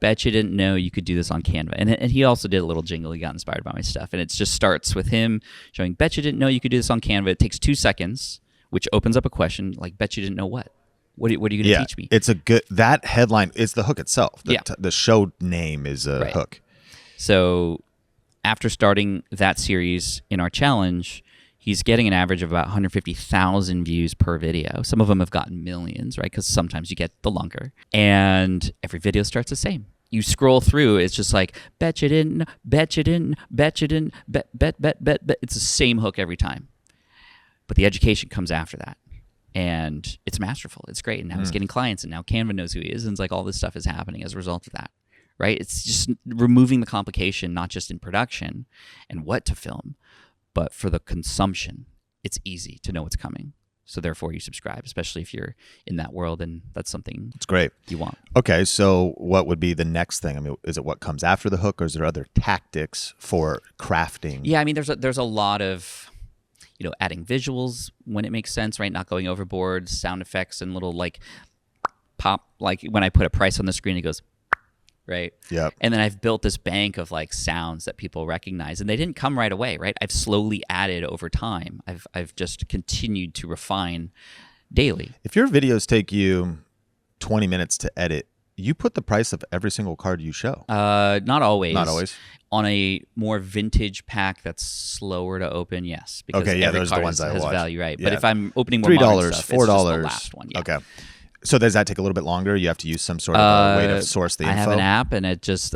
S1: bet you didn't know you could do this on Canva. And he also did a little jingle. He got inspired by my stuff. And it just starts with him showing, bet you didn't know you could do this on Canva. It takes 2 seconds, which opens up a question like, bet you didn't know what? What are you going to teach me?
S2: It's that headline is the hook itself. The show name is a hook.
S1: So after starting that series in our challenge, he's getting an average of about 150,000 views per video. Some of them have gotten millions, right? Because sometimes you get the lunker. And every video starts the same. You scroll through, it's just like, bet you didn't, bet you didn't, bet you didn't, bet. It's the same hook every time. But the education comes after that. And it's masterful. It's great. And now he's getting clients, and now Canva knows who he is. And it's like all this stuff is happening as a result of that, right? It's just removing the complication, not just in production and what to film, but for the consumption. It's easy to know what's coming. So therefore you subscribe, especially if you're in that world and that's something
S2: it's great
S1: you want.
S2: Okay, so what would be the next thing? I mean, is it what comes after the hook, or is there other tactics for crafting?
S1: Yeah, I mean, there's a lot of, adding visuals when it makes sense, right? Not going overboard, sound effects and little pop, like when I put a price on the screen, it goes, right?
S2: Yep.
S1: And then I've built this bank of sounds that people recognize, and they didn't come right away, right? I've slowly added over time. I've just continued to refine daily.
S2: If your videos take you 20 minutes to edit, you put the price of every single card you show.
S1: Not always.
S2: Not always.
S1: On a more vintage pack that's slower to open, yes. Because
S2: okay, yeah,
S1: every
S2: those are
S1: card
S2: the ones I
S1: has
S2: watch.
S1: Value, right?
S2: Yeah.
S1: But if I'm opening more
S2: $3,
S1: modern stuff,
S2: $4.
S1: it's just the last one. Yeah.
S2: Okay. So does that take a little bit longer? You have to use some sort of way to source the info?
S1: I have an app, and it just,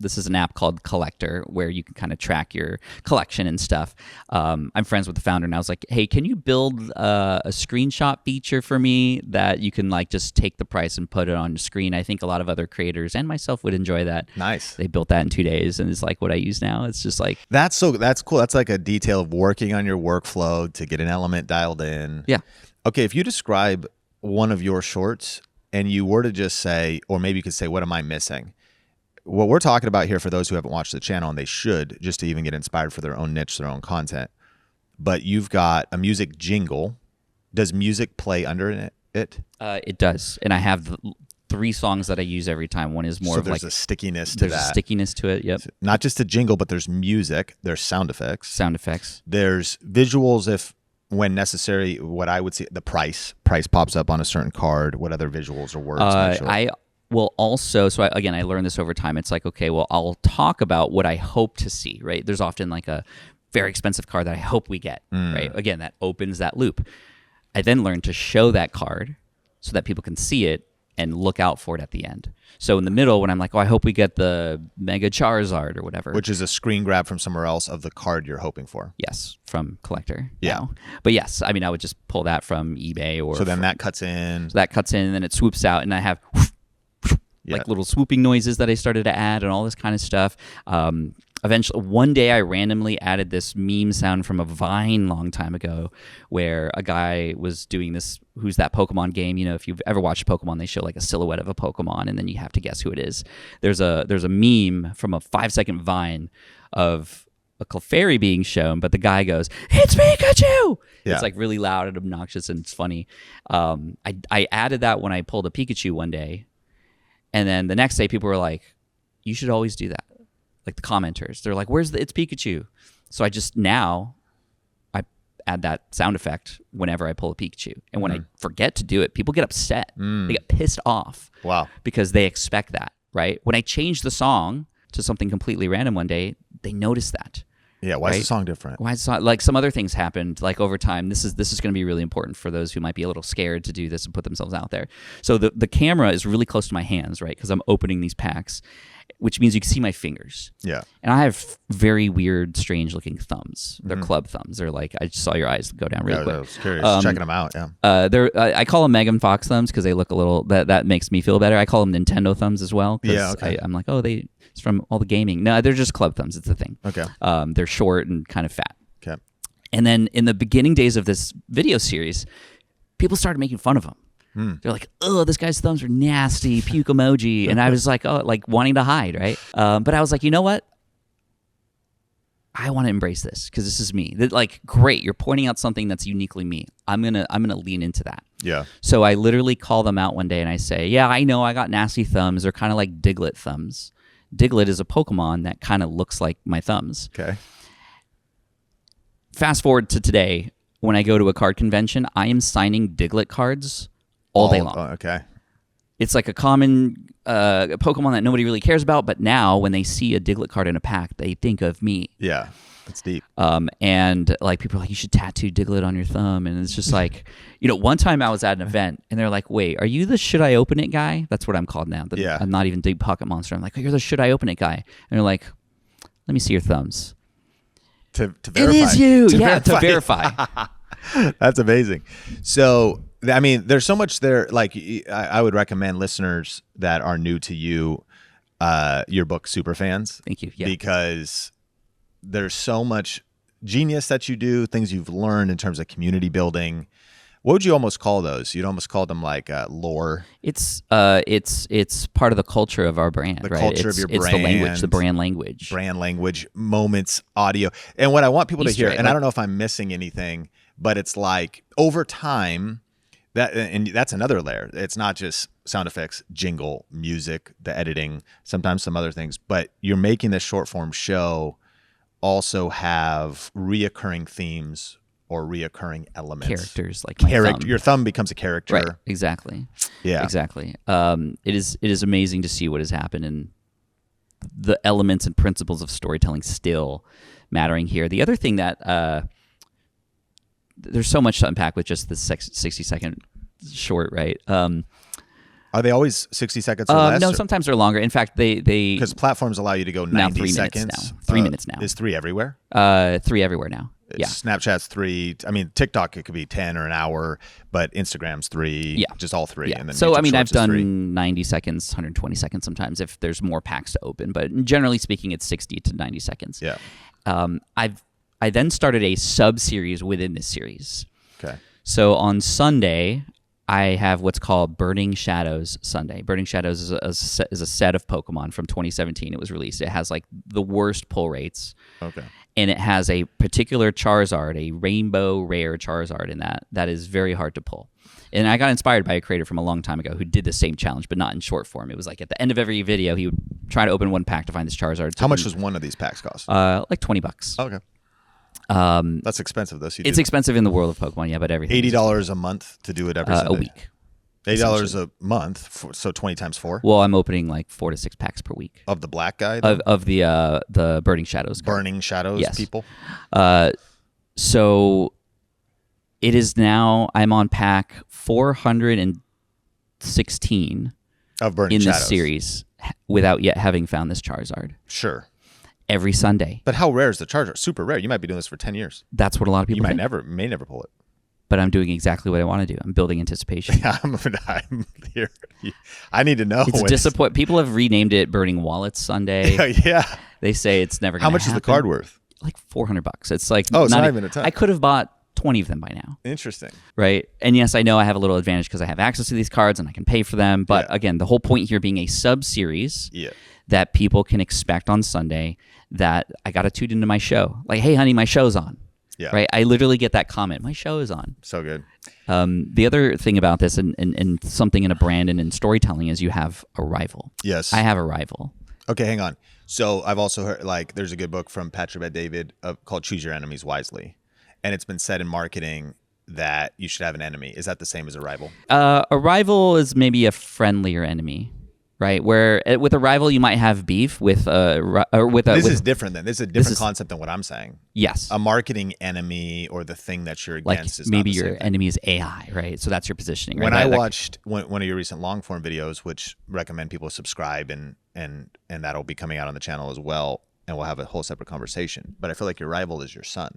S1: this is an app called Collector, where you can kind of track your collection and stuff. I'm friends with the founder, and I was like, hey, can you build a screenshot feature for me that you can just take the price and put it on the screen? I think a lot of other creators and myself would enjoy that.
S2: Nice.
S1: They built that in 2 days, and it's like what I use now. It's just like...
S2: That's cool. That's like a detail of working on your workflow to get an element dialed in.
S1: Yeah.
S2: Okay, if you describe one of your shorts and you were to just say, or maybe you could say, what am I missing? What we're talking about here, for those who haven't watched the channel, and they should, just to even get inspired for their own niche, their own content. But you've got a music jingle. Does music play under it?
S1: It does. And I have 3 songs that I use every time. One is more of
S2: there's a stickiness to that.
S1: There's a stickiness to it, yep.
S2: Not just a jingle, but there's music. There's sound effects.
S1: Sound effects.
S2: There's visuals when necessary. What I would see, the price pops up on a certain card. What other visuals or words?
S1: I will also, I learned this over time. It's like, okay, well, I'll talk about what I hope to see, right? There's often a very expensive card that I hope we get, right? Again, that opens that loop. I then learned to show that card so that people can see it and look out for it at the end. So in the middle, when I'm like, oh, I hope we get the Mega Charizard or whatever.
S2: Which is a screen grab from somewhere else of the card you're hoping for.
S1: Yes, from collector.
S2: Yeah.
S1: Now. But yes, I mean, I would just pull that from eBay or.
S2: So then that cuts in.
S1: So that cuts in, and then it swoops out, and I have like little swooping noises that I started to add, and all this kind of stuff. Eventually, one day I randomly added this meme sound from a Vine long time ago where a guy was doing this, Who's That Pokemon game. You know, if you've ever watched Pokemon, they show like a silhouette of a Pokemon and then you have to guess who it is. There's a meme from a 5-second Vine of a Clefairy being shown, but the guy goes, "It's Pikachu!"
S2: Yeah.
S1: It's like really loud and obnoxious and it's funny. I added that when I pulled a Pikachu one day, and then the next day people were like, "You should always do that." Like the commenters, they're like, "Where's it's Pikachu?" So I add that sound effect whenever I pull a Pikachu, and when I forget to do it, people get upset. They get pissed off.
S2: Wow.
S1: Because they expect that, right? When I change the song to something completely random one day, they notice that.
S2: Yeah. Why is the song different?
S1: Why is the song, like some other things happened like over time. This is going to be really important for those who might be a little scared to do this and put themselves out there. So the camera is really close to my hands, right? Because I'm opening these packs, which means you can see my fingers.
S2: Yeah.
S1: And I have very weird, strange looking thumbs. They're club thumbs. They're like, I just saw your eyes go down real quick.
S2: I was curious. Checking them out. Yeah.
S1: I call them Megan Fox thumbs because they look a little, that makes me feel better. I call them Nintendo thumbs as well.
S2: Yeah. Okay.
S1: I'm like, oh, it's from all the gaming. No, they're just club thumbs. It's the thing.
S2: Okay.
S1: They're short and kind of fat.
S2: Okay.
S1: And then in the beginning days of this video series, people started making fun of them. They're like, "Oh, this guy's thumbs are nasty, puke emoji," and I was like, "Oh, like wanting to hide, right?" But I was like, you know what? I want to embrace this because this is me. Like, great, you're pointing out something that's uniquely me. I'm gonna lean into that.
S2: Yeah.
S1: So I literally call them out one day and I say, "Yeah, I know I got nasty thumbs. They're kind of like Diglett thumbs. Diglett is a Pokemon that kind of looks like my thumbs."
S2: Okay.
S1: Fast forward to today, when I go to a card convention, I am signing Diglett cards all day long.
S2: Okay.
S1: It's like a common Pokemon that nobody really cares about, but now when they see a Diglett card in a pack, they think of me.
S2: Yeah. That's deep.
S1: And like people are like, "You should tattoo Diglett on your thumb." And it's just like, one time I was at an event and they're like, "Wait, are you the should I open it guy?" That's what I'm called now.
S2: Yeah.
S1: I'm not even Deep Pocket Monster. I'm like, "Oh, you're the should I open it guy." And they're like, "Let me see your thumbs."
S2: To verify.
S1: It is you. To verify.
S2: That's amazing. So, I mean, there's so much there. Like, I would recommend listeners that are new to you, your book, Superfans.
S1: Thank you. Yeah.
S2: Because there's so much genius that you do, things you've learned in terms of community building. What would you almost call those? You'd almost call them like lore.
S1: It's part of the culture of our brand,
S2: The
S1: right?
S2: culture of your
S1: It's
S2: brand.
S1: the language, the brand language.
S2: Brand language, moments, audio. And what I want people to
S1: Easter
S2: hear,
S1: egg,
S2: and I
S1: like-
S2: don't know if I'm missing anything, but it's like over time, and that's another layer. It's not just sound effects, jingle, music, the editing, sometimes some other things, but you're making this short form show also have reoccurring themes or reoccurring elements.
S1: Characters like my thumb.
S2: Your thumb becomes a character.
S1: Right. Exactly.
S2: Yeah.
S1: Exactly. It is amazing to see what has happened and the elements and principles of storytelling still mattering here. The other thing that there's so much to unpack with just this 60-second short, right?
S2: Are they always 60 seconds or less?
S1: No, sometimes they're longer. In fact, they
S2: because platforms allow you to go 90 seconds.
S1: Minutes now. 3 minutes now.
S2: Is 3 everywhere?
S1: 3 everywhere now. Yeah.
S2: Snapchat's 3. I mean, TikTok it could be 10 or an hour, but Instagram's 3.
S1: Yeah.
S2: Just all 3.
S1: Yeah.
S2: And then
S1: So
S2: YouTube
S1: I mean, I've
S2: Shorts is 3.
S1: done 90 seconds, 120 seconds sometimes if there's more packs to open, but generally speaking, it's 60 to 90 seconds.
S2: Yeah.
S1: I then started a sub series within this series.
S2: Okay.
S1: So on Sunday, I have what's called Burning Shadows Sunday. Burning Shadows is a set of Pokemon from 2017. It was released. It has like the worst pull rates.
S2: Okay.
S1: And it has a particular Charizard, a rainbow rare Charizard in that is very hard to pull. And I got inspired by a creator from a long time ago who did the same challenge, but not in short form. It was like at the end of every video, he would try to open one pack to find this Charizard.
S2: How much does one of these packs cost?
S1: Like $20.
S2: Okay. That's expensive though. So
S1: It's expensive in the world of Pokemon, yeah, but everything.
S2: $80 a month to do it every Sunday.
S1: a week.
S2: $80 a month, so 20 times 4
S1: Well, I'm opening like 4 to 6 packs per week
S2: of the black guy, though?
S1: of the Burning Shadows card.
S2: Burning Shadows
S1: Yes.
S2: people.
S1: So it is now. I'm on pack 400 and 16
S2: Of Burning
S1: in
S2: Shadows.
S1: this series without yet having found this Charizard.
S2: Sure.
S1: Every Sunday.
S2: But how rare is the Charizard? Super rare. You might be doing this for 10 years.
S1: That's what a lot of people
S2: You
S1: think.
S2: may never pull it.
S1: But I'm doing exactly what I want to do. I'm building anticipation.
S2: I'm here. I need to know.
S1: It's disappointing. People have renamed it Burning Wallets Sunday.
S2: Yeah.
S1: They say it's never going to
S2: How much
S1: happen.
S2: is the card worth?
S1: Like $400. It's like
S2: it's not even a ton.
S1: I could have bought 20 of them by now.
S2: Interesting.
S1: Right. And yes, I know I have a little advantage because I have access to these cards and I can pay for them. But
S2: Yeah.
S1: again, the whole point here being a sub-series that people can expect on Sunday that I got to tune into my show. Like, hey, honey, my show's on.
S2: Yeah.
S1: Right. I literally get that comment. My show is on.
S2: So good.
S1: The other thing about this and something in a brand and in storytelling is you have a rival.
S2: Yes.
S1: I have a rival.
S2: Okay, hang on. So I've also heard, like, there's a good book from Patrick Bet-David called Choose Your Enemies Wisely. And it's been said in marketing that you should have an enemy. Is that the same as a rival?
S1: A rival is maybe a friendlier enemy, right? Where with a rival you might have beef with
S2: This is different then. This is a different concept than what I'm saying.
S1: Yes.
S2: A marketing enemy or the thing that you're
S1: Like
S2: against is
S1: maybe
S2: not the
S1: your
S2: same thing.
S1: enemy is AI, right? So that's your positioning. Right?
S2: When I
S1: That-
S2: watched one of your recent long form videos, which recommend people subscribe and that'll be coming out on the channel as well, and we'll have a whole separate conversation. But I feel like your rival is your son.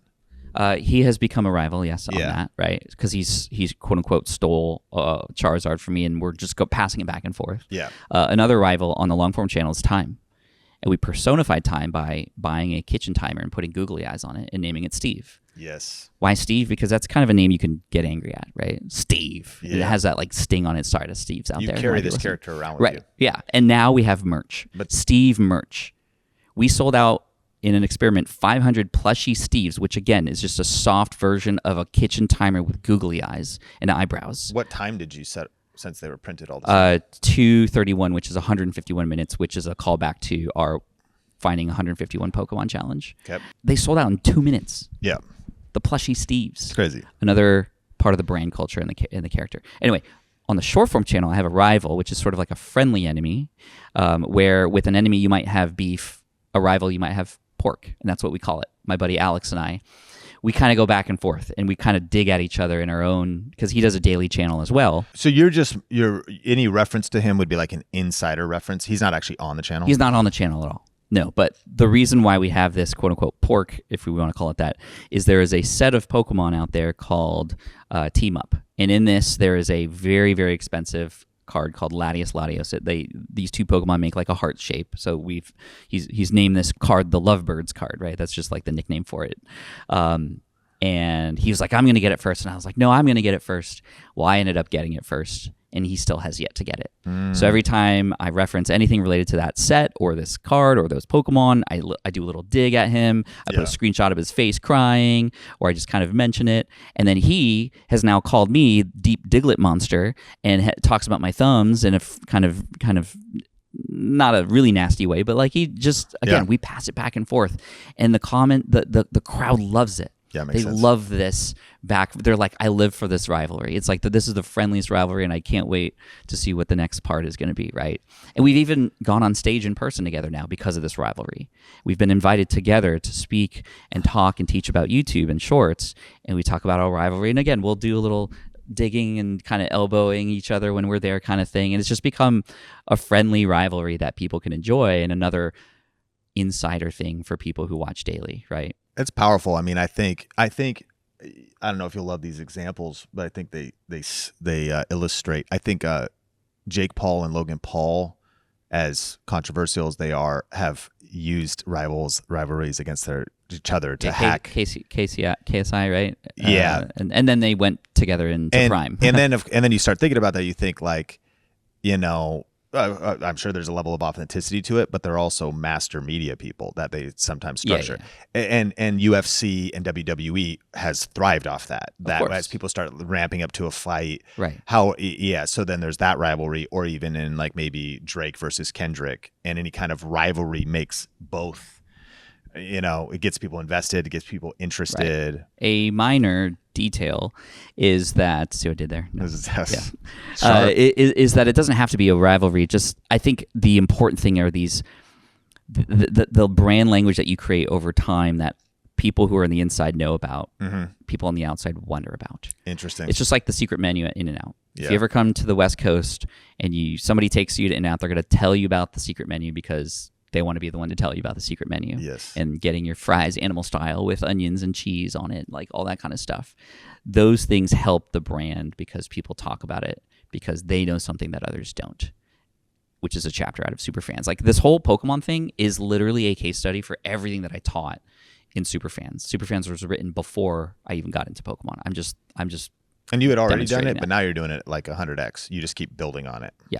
S1: he has become a rival, yes, on
S2: Yeah.
S1: that, right? Because he's quote unquote stole Charizard from me, and we're just passing it back and forth.
S2: Yeah.
S1: Another rival on the long form channel is Time, and we personified Time by buying a kitchen timer and putting googly eyes on it and naming it Steve.
S2: Yes.
S1: Why Steve? Because that's kind of a name you can get angry at, right? Steve. It
S2: Yeah.
S1: has that like sting on its side of Steve's out
S2: You
S1: there.
S2: carry
S1: Might be
S2: this
S1: listening.
S2: character around with
S1: Right.
S2: you.
S1: Yeah. And now we have merch.
S2: But-
S1: Steve merch. We sold out in an experiment 500 plushy Steves, which again is just a soft version of a kitchen timer with googly eyes and eyebrows.
S2: What time did you set since they were printed all the time?
S1: 2:31, which is 151 minutes, which is a callback to our finding 151 Pokemon challenge.
S2: Okay.
S1: They sold out in 2 minutes.
S2: Yeah.
S1: The plushy Steves.
S2: It's crazy.
S1: Another part of the brand culture and the character. Anyway, on the short form channel, I have a rival, which is sort of like a friendly enemy, where with an enemy you might have beef, a rival you might have pork, and that's what we call it. My buddy Alex and I, we kind of go back and forth, and we kind of dig at each other in our own, because he does a daily channel as well.
S2: So any reference to him would be like an insider reference. He's not actually on the channel.
S1: He's not on the channel at all. No, but the reason why we have this quote-unquote pork, if we want to call it that, is there is a set of Pokemon out there called Team Up. And in this, there is a very, very expensive card called Latios. These two Pokemon make like a heart shape. So he's named this card the Lovebirds card, right? That's just like the nickname for it. And he was like, I'm going to get it first. And I was like, no, I'm going to get it first. Well, I ended up getting it first. And he still has yet to get it. So every time I reference anything related to that set or this card or those Pokemon, I do a little dig at him. I put a screenshot of his face crying, or I just kind of mention it. And then he has now called me Deep Diglett Monster and talks about my thumbs in a kind of not a really nasty way, but like he just, again, we pass it back and forth. And the crowd loves it.
S2: Yeah, makes
S1: they
S2: sense.
S1: love this back. They're like, I live for this rivalry. It's like this is the friendliest rivalry, and I can't wait to see what the next part is going to be, right? And we've even gone on stage in person together now because of this rivalry. We've been invited together to speak and talk and teach about YouTube and shorts, and we talk about our rivalry. And again, we'll do a little digging and kind of elbowing each other when we're there kind of thing. And it's just become a friendly rivalry that people can enjoy, and another insider thing for people who watch daily, right?
S2: It's powerful. I mean, I think I don't know if you'll love these examples, but I think they illustrate. I think Jake Paul and Logan Paul, as controversial as they are, have used rivalries against each other to hack
S1: KSI, right?
S2: Yeah,
S1: and then they went together into Prime,
S2: and then you start thinking about that. You think like, I'm sure there's a level of authenticity to it, but they're also master media people that they sometimes structure. And UFC and WWE has thrived off that. That as people start ramping up to a fight,
S1: right?
S2: So then there's that rivalry, or even in like maybe Drake versus Kendrick, and any kind of rivalry makes both. It gets people invested, it gets people interested.
S1: Right. A minor detail is that, see what I did there? No.
S2: Is
S1: that it doesn't have to be a rivalry. Just, I think the important thing are these, the brand language that you create over time that people who are on the inside know about,
S2: Mm-hmm.
S1: people on the outside wonder about.
S2: Interesting.
S1: It's just like the secret menu at In-N-Out.
S2: Yeah.
S1: If you ever come to the West Coast and somebody takes you to In-N-Out, they're going to tell you about the secret menu because they want to be the one to tell you about the secret menu.
S2: Yes.
S1: And getting your fries animal style with onions and cheese on it, like all that kind of stuff. Those things help the brand because people talk about it because they know something that others don't, which is a chapter out of Superfans. Like this whole Pokemon thing is literally a case study for everything that I taught in Superfans. Superfans was written before I even got into Pokemon. I'm just
S2: And you had already done
S1: demonstrating
S2: it,
S1: that.
S2: but now you're doing it like 100x. You just keep building on it.
S1: Yeah.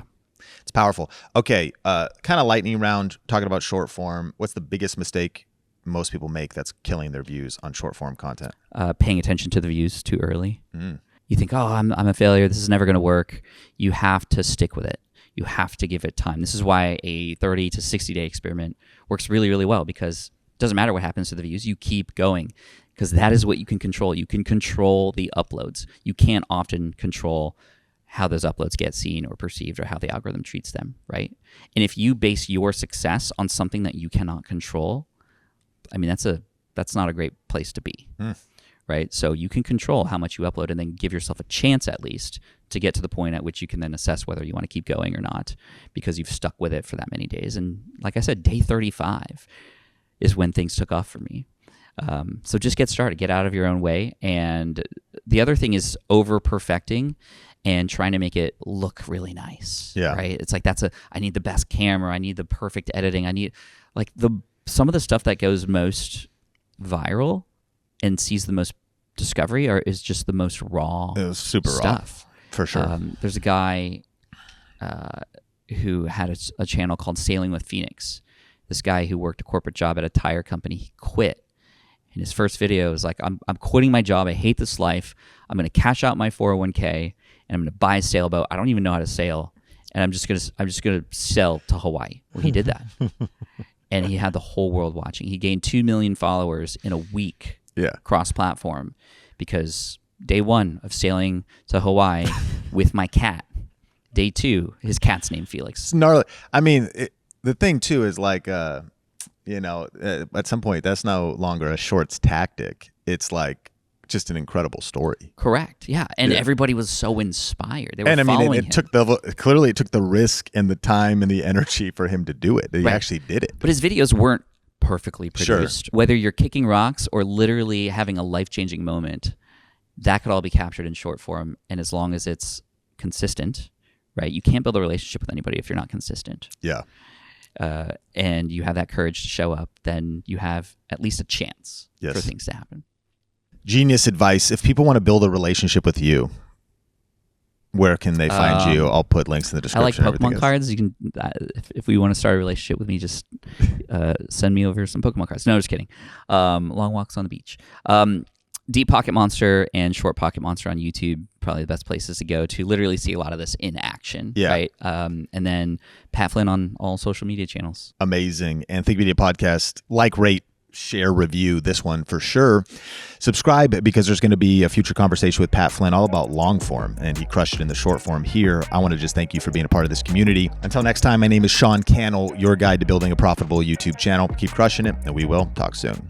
S2: It's powerful. Okay, kind of lightning round, talking about short form. What's the biggest mistake most people make that's killing their views on short form content?
S1: Paying attention to the views too early.
S2: Mm.
S1: You think, oh, I'm a failure. This is never going to work. You have to stick with it. You have to give it time. This is why a 30 to 60-day experiment works really, really well because it doesn't matter what happens to the views. You keep going because that is what you can control. You can control the uploads. You can't often control how those uploads get seen or perceived or how the algorithm treats them, right? And if you base your success on something that you cannot control, I mean, that's not a great place to be, right? So you can control how much you upload and then give yourself a chance at least to get to the point at which you can then assess whether you want to keep going or not because you've stuck with it for that many days. And like I said, day 35 is when things took off for me. So just get started, get out of your own way. And the other thing is over-perfecting and trying to make it look really nice.
S2: Yeah.
S1: Right. It's like I need the best camera. I need the perfect editing. I need like some of the stuff that goes most viral and sees the most discovery is just the most raw.
S2: It was super
S1: stuff.
S2: raw, for sure.
S1: There's a guy who had a channel called Sailing with Phoenix. This guy who worked a corporate job at a tire company, he quit. And his first video was like, I'm quitting my job. I hate this life. I'm going to cash out my 401k and I'm going to buy a sailboat. I don't even know how to sail. And I'm just going to sail to Hawaii. Well, he did that. And he had the whole world watching. He gained 2 million followers in a week.
S2: Yeah.
S1: Cross-platform because day 1 of sailing to Hawaii with my cat. Day 2, his cat's named Felix.
S2: It's gnarly. I mean, the thing too is like, at some point that's no longer a shorts tactic. It's like just an incredible story.
S1: Correct. Yeah. And everybody was so inspired. They were
S2: And I mean,
S1: following
S2: it
S1: him.
S2: took the risk and the time and the energy for him to do it. He actually did it.
S1: But his videos weren't perfectly
S2: Sure.
S1: produced. Whether you're kicking rocks or literally having a life-changing moment, that could all be captured in short form. And as long as it's consistent, right? You can't build a relationship with anybody if you're not consistent.
S2: Yeah.
S1: And you have that courage to show up, then you have at least a chance for things to happen.
S2: Genius advice. If people want to build a relationship with you, where can they find you? I'll put links in the
S1: I like
S2: description.
S1: Pokemon cards. You can, if we want to start a relationship with me, just send me over some Pokemon cards. No, just kidding. Long walks on the beach. Deep Pocket Monster and Short Pocket Monster on YouTube, probably the best places to go to literally see a lot of this in action.
S2: Yeah.
S1: Right. And then Pat Flynn on all social media channels.
S2: Amazing. And Think Media Podcast, like, rate, share, review this one for sure. Subscribe because there's going to be a future conversation with Pat Flynn all about long form, and he crushed it in the short form here. I want to just thank you for being a part of this community. Until next time, my name is Sean Cannell, your guide to building a profitable YouTube channel. Keep crushing it, and we will talk soon.